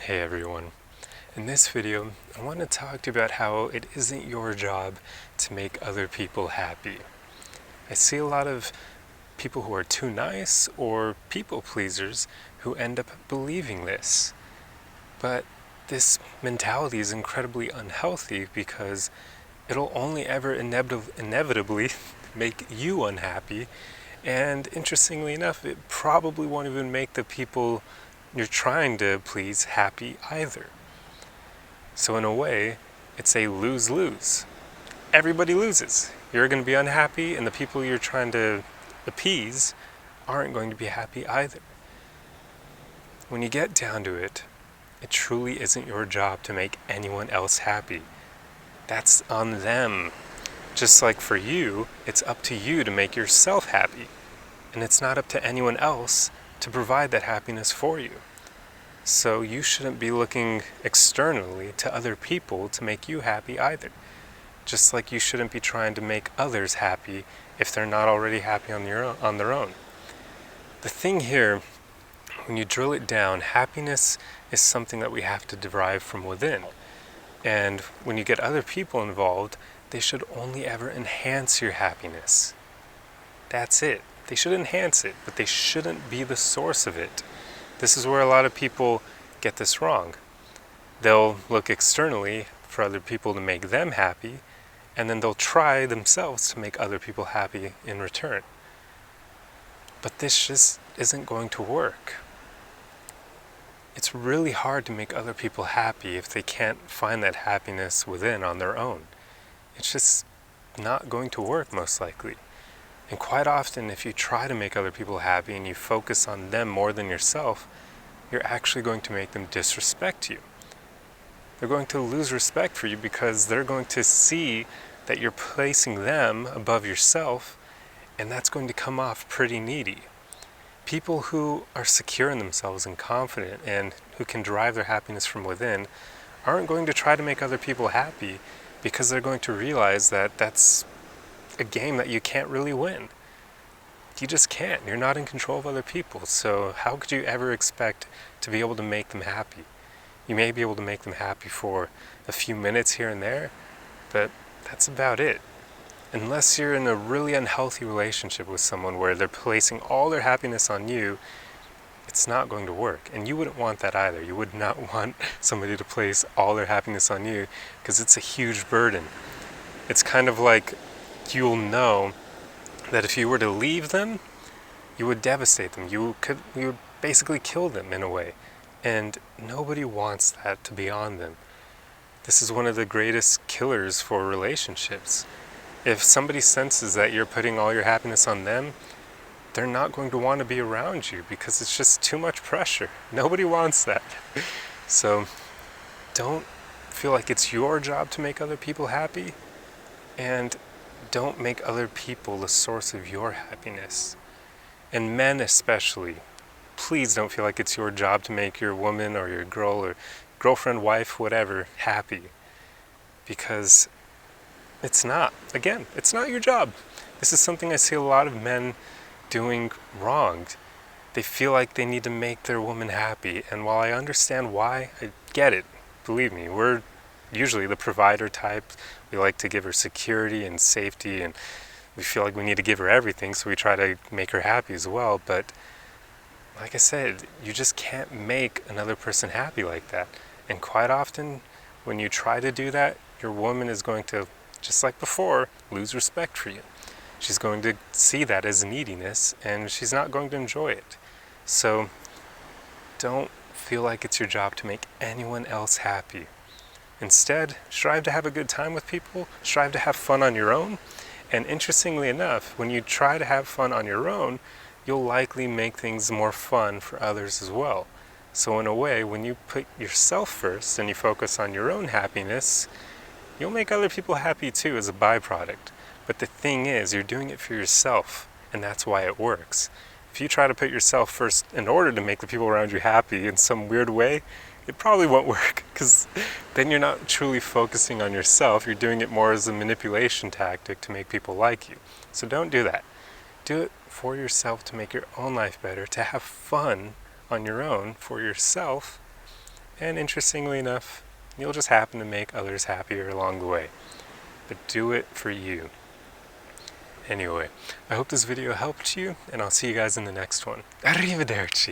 Hey everyone. In this video, I want to talk to you about how it isn't your job to make other people happy. I see a lot of people who are too nice or people pleasers who end up believing this. But this mentality is incredibly unhealthy because it'll only ever inevitably make you unhappy. And interestingly enough, it probably won't even make the people you're trying to please happy either. So in a way, it's a lose-lose. Everybody loses. You're going to be unhappy, and the people you're trying to appease aren't going to be happy either. When you get down to it, it truly isn't your job to make anyone else happy. That's on them. Just like for you, it's up to you to make yourself happy. And it's not up to anyone else to provide that happiness for you. So you shouldn't be looking externally to other people to make you happy either. Just like you shouldn't be trying to make others happy if they're not already happy on their own. The thing here, when you drill it down, happiness is something that we have to derive from within. And when you get other people involved, they should only ever enhance your happiness. That's it. They should enhance it, but they shouldn't be the source of it. This is where a lot of people get this wrong. They'll look externally for other people to make them happy, and then they'll try themselves to make other people happy in return. But this just isn't going to work. It's really hard to make other people happy if they can't find that happiness within on their own. It's just not going to work, most likely. And quite often, if you try to make other people happy and you focus on them more than yourself, you're actually going to make them disrespect you. They're going to lose respect for you because they're going to see that you're placing them above yourself, and that's going to come off pretty needy. People who are secure in themselves and confident and who can derive their happiness from within aren't going to try to make other people happy because they're going to realize that that's a game that you can't really win. You just can't. You're not in control of other people. So how could you ever expect to be able to make them happy? You may be able to make them happy for a few minutes here and there, but that's about it. Unless you're in a really unhealthy relationship with someone where they're placing all their happiness on you, it's not going to work. And you wouldn't want that either. You would not want somebody to place all their happiness on you because it's a huge burden. It's kind of like you'll know that if you were to leave them, you would devastate them. You would basically kill them in a way. And nobody wants that to be on them. This is one of the greatest killers for relationships. If somebody senses that you're putting all your happiness on them, they're not going to want to be around you because it's just too much pressure. Nobody wants that. So don't feel like it's your job to make other people happy, and don't make other people the source of your happiness. And men especially, please don't feel like it's your job to make your woman or your girl or girlfriend, wife, whatever, happy. Because it's not. Again, it's not your job. This is something I see a lot of men doing wrong. They feel like they need to make their woman happy. And while I understand why, I get it. Believe me, we're usually the provider type. We like to give her security and safety, and we feel like we need to give her everything, so we try to make her happy as well. But like I said, you just can't make another person happy like that. And quite often, when you try to do that, your woman is going to, just like before, lose respect for you. She's going to see that as neediness, and she's not going to enjoy it. So don't feel like it's your job to make anyone else happy. Instead, strive to have a good time with people, strive to have fun on your own, and interestingly enough, when you try to have fun on your own, you'll likely make things more fun for others as well. So in a way, when you put yourself first and you focus on your own happiness, you'll make other people happy too as a byproduct. But the thing is, you're doing it for yourself, and that's why it works. If you try to put yourself first in order to make the people around you happy in some weird way, it probably won't work, because then you're not truly focusing on yourself. You're doing it more as a manipulation tactic to make people like you. So don't do that. Do it for yourself to make your own life better, to have fun on your own for yourself, And interestingly enough, you'll just happen to make others happier along the way. But do it for you. Anyway, I hope this video helped you, and I'll see you guys in the next one. Arrivederci!